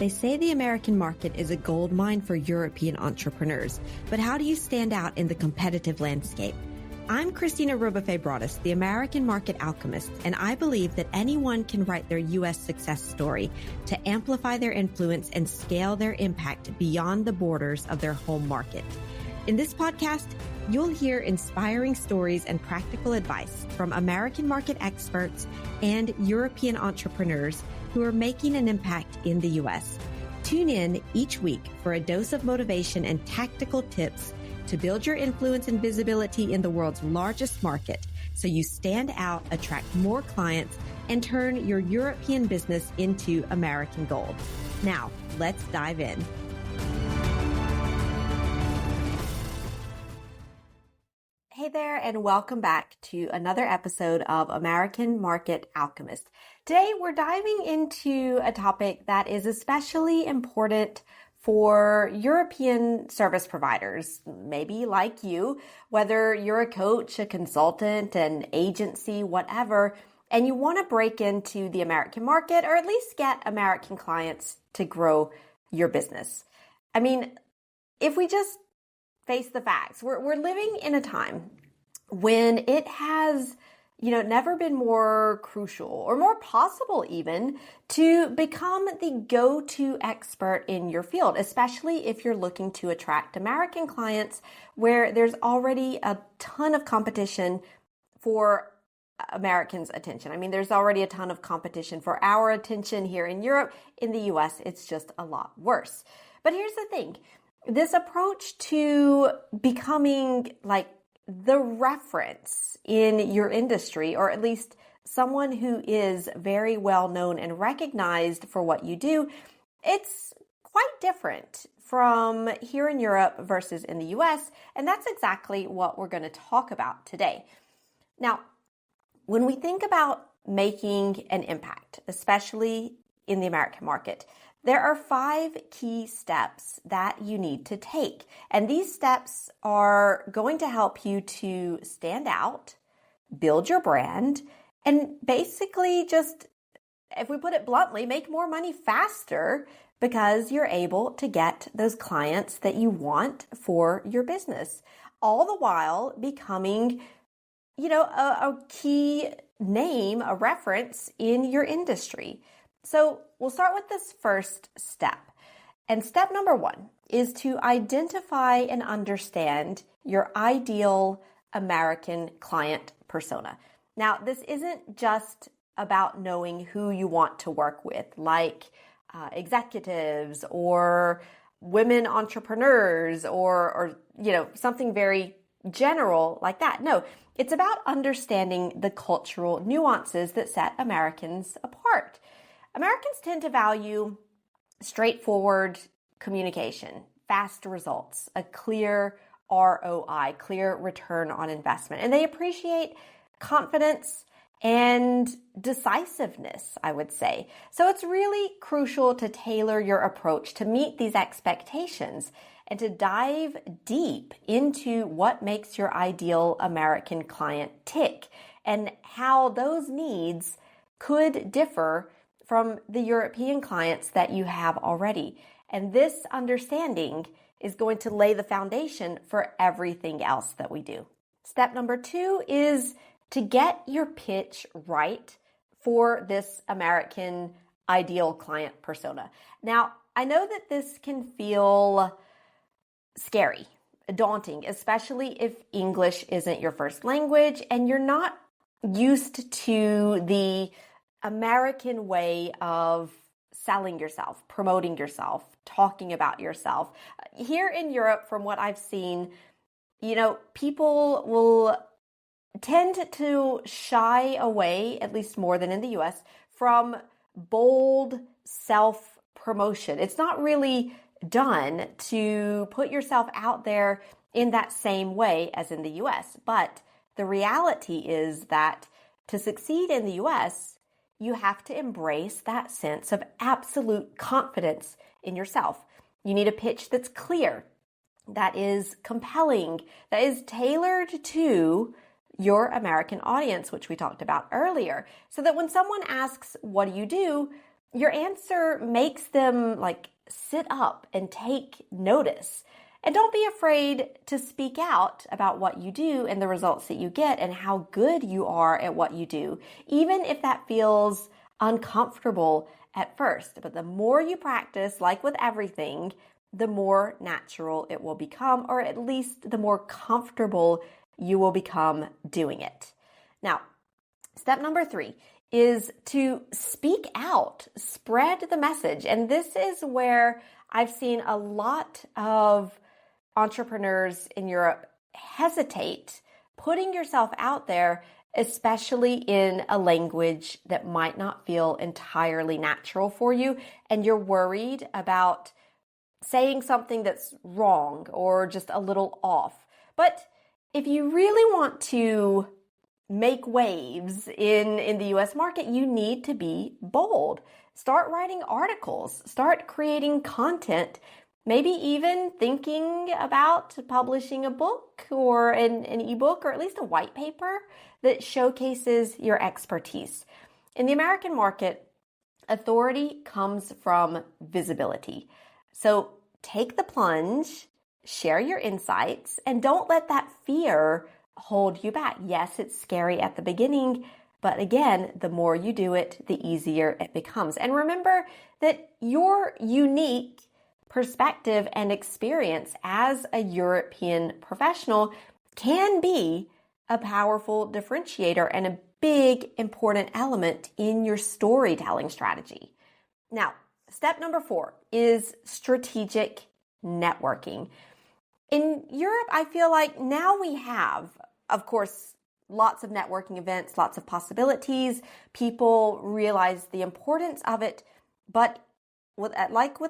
They say the American market is a gold mine for European entrepreneurs, but how do you stand out in the competitive landscape? I'm Christina Rubafe-Broaddus, the American Market Alchemist, and I believe that anyone can write their U.S. success story to amplify their influence and scale their impact beyond the borders of their home market. In this podcast, you'll hear inspiring stories and practical advice from American market experts and European entrepreneurs who are making an impact in the U.S. Tune in each week for a dose of motivation and tactical tips to build your influence and visibility in the world's largest market so you stand out, attract more clients, and turn your European business into American gold. Now, let's dive in. Hey there, and welcome back to another episode of American Market Alchemist. Today, we're diving into a topic that is especially important for European service providers, maybe like you, whether you're a coach, a consultant, an agency, whatever, and you want to break into the American market or at least get American clients to grow your business. I mean, if we just face the facts, we're living in a time when it has never been more crucial or more possible even to become the go-to expert in your field, especially if you're looking to attract American clients where there's already a ton of competition for Americans' attention. I mean, there's already a ton of competition for our attention here in Europe. In the US, it's just a lot worse. But here's the thing. This approach to becoming like the reference in your industry, or at least someone who is very well known and recognized for what you do, it's quite different from here in Europe versus in the US. And that's exactly what we're going to talk about today. Now, when we think about making an impact, especially in the American market, there are 5 key steps that you need to take. And these steps are going to help you to stand out, build your brand, and basically just, if we put it bluntly, make more money faster because you're able to get those clients that you want for your business. All the while becoming, a key name, a reference in your industry. So we'll start with this first step. And step number 1 is to identify and understand your ideal American client persona. Now, this isn't just about knowing who you want to work with, like executives or women entrepreneurs or something very general like that. No, it's about understanding the cultural nuances that set Americans apart. Americans tend to value straightforward communication, fast results, a clear ROI, clear return on investment. And they appreciate confidence and decisiveness, I would say. So it's really crucial to tailor your approach to meet these expectations and to dive deep into what makes your ideal American client tick and how those needs could differ from the European clients that you have already. And this understanding is going to lay the foundation for everything else that we do. Step number 2 is to get your pitch right for this American ideal client persona. Now, I know that this can feel scary, daunting, especially if English isn't your first language and you're not used to the American way of selling yourself, promoting yourself, talking about yourself. Here in Europe, from what I've seen, people will tend to shy away, at least more than in the US, from bold self-promotion. It's not really done to put yourself out there in that same way as in the US. But the reality is that to succeed in the US, you have to embrace that sense of absolute confidence in yourself. You need a pitch that's clear, that is compelling, that is tailored to your American audience, which we talked about earlier, so that when someone asks, what do? your answer makes them sit up and take notice. And don't be afraid to speak out about what you do and the results that you get and how good you are at what you do, even if that feels uncomfortable at first. But the more you practice, like with everything, the more natural it will become, or at least the more comfortable you will become doing it. Now, step number 3 is to speak out, spread the message. And this is where I've seen a lot of entrepreneurs in Europe hesitate putting yourself out there, especially in a language that might not feel entirely natural for you, and you're worried about saying something that's wrong or just a little off. But if you really want to make waves in the US market, you need to be bold. Start writing articles, start creating content, maybe even thinking about publishing a book or an ebook or at least a white paper that showcases your expertise. In the American market, authority comes from visibility. So take the plunge, share your insights, and don't let that fear hold you back. Yes, it's scary at the beginning, but again, the more you do it, the easier it becomes. And remember that your unique perspective and experience as a European professional can be a powerful differentiator and a big important element in your storytelling strategy. Now, step number 4 is strategic networking. In Europe, I feel like now we have, of course, lots of networking events, lots of possibilities. People realize the importance of it, but with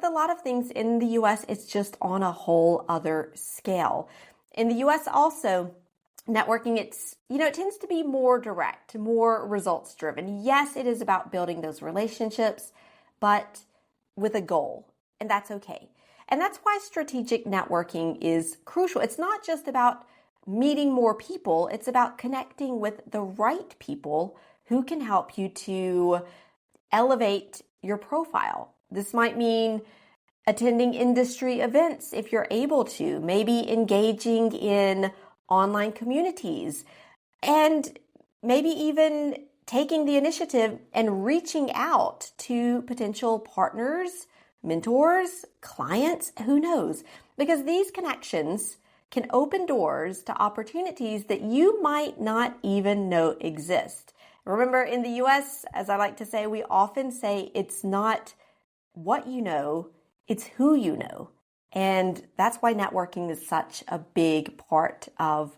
a lot of things in the US, it's just on a whole other scale. In the US also, networking, it tends to be more direct, more results driven. Yes, it is about building those relationships, but with a goal, and that's okay. And that's why strategic networking is crucial. It's not just about meeting more people, it's about connecting with the right people who can help you to elevate your profile. This might mean attending industry events if you're able to, maybe engaging in online communities, and maybe even taking the initiative and reaching out to potential partners, mentors, clients, who knows? Because these connections can open doors to opportunities that you might not even know exist. Remember, in the US, as I like to say, we often say it's not what you know, it's who you know. And that's why networking is such a big part of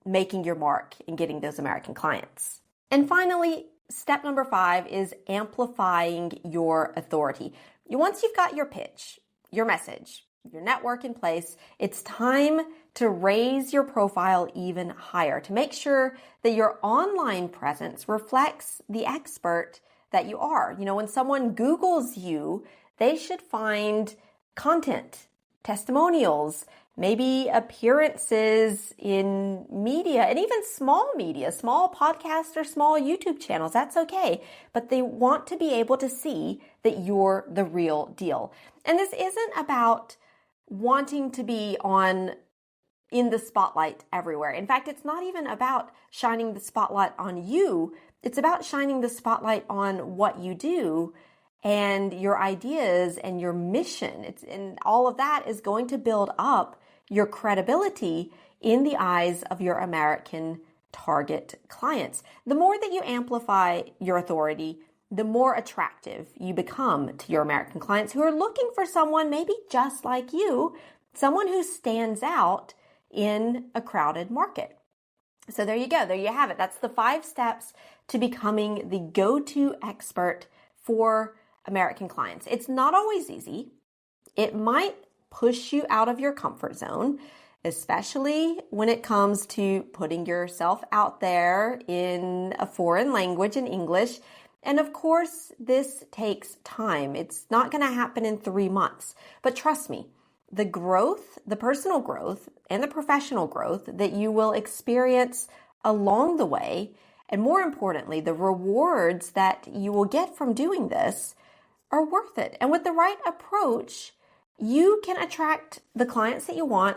making your mark and getting those American clients. And finally, step number 5 is amplifying your authority. Once you've got your pitch, your message, your network in place, it's time to raise your profile even higher, to make sure that your online presence reflects the expert that you are. When someone Googles you, they should find content, testimonials, maybe appearances in media, and even small media, small podcasts or small YouTube channels. That's okay. But they want to be able to see that you're the real deal. And this isn't about wanting to be in the spotlight everywhere. In fact, it's not even about shining the spotlight on you. It's about shining the spotlight on what you do and your ideas and your mission. And all of that is going to build up your credibility in the eyes of your American target clients. The more that you amplify your authority, the more attractive you become to your American clients who are looking for someone maybe just like you, someone who stands out in a crowded market. So there you go. There you have it. That's the 5 steps to becoming the go-to expert for American clients. It's not always easy. It might push you out of your comfort zone, especially when it comes to putting yourself out there in a foreign language in English. And of course, this takes time. It's not going to happen in 3 months. But trust me, the growth, the personal growth and the professional growth that you will experience along the way, and more importantly, the rewards that you will get from doing this are worth it. And with the right approach, you can attract the clients that you want.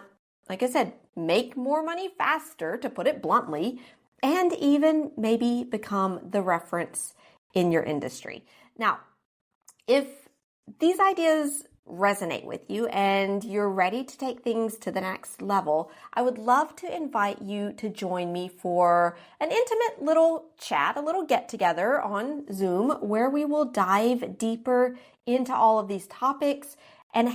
Like I said, make more money faster, to put it bluntly, and even maybe become the reference in your industry. Now, if these ideas resonate with you and you're ready to take things to the next level, I would love to invite you to join me for an intimate little chat, a little get together on Zoom, where we will dive deeper into all of these topics and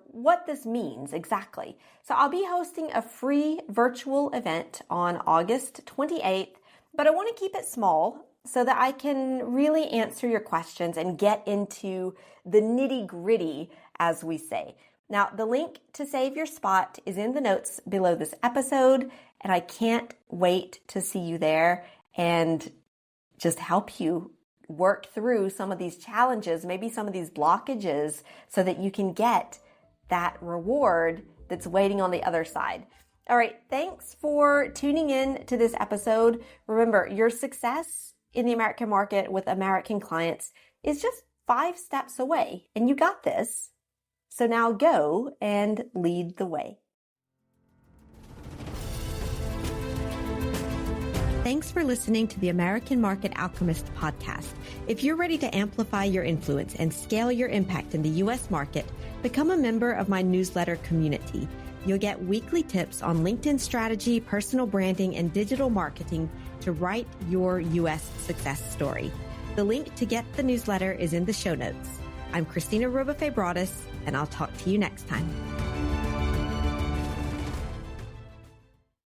what this means exactly. So I'll be hosting a free virtual event on August 28th, but I want to keep it small so that I can really answer your questions and get into the nitty-gritty, as we say. Now, the link to save your spot is in the notes below this episode, and I can't wait to see you there and just help you work through some of these challenges, maybe some of these blockages, so that you can get that reward that's waiting on the other side. All right, thanks for tuning in to this episode. Remember, your success in the American market with American clients is just 5 steps away, and you got this. So now go and lead the way. Thanks for listening to the American Market Alchemist podcast. If you're ready to amplify your influence and scale your impact in the U.S. market, become a member of my newsletter community. You'll get weekly tips on LinkedIn strategy, personal branding, and digital marketing to write your U.S. success story. The link to get the newsletter is in the show notes. I'm Christina Roba-Fabradis, and I'll talk to you next time.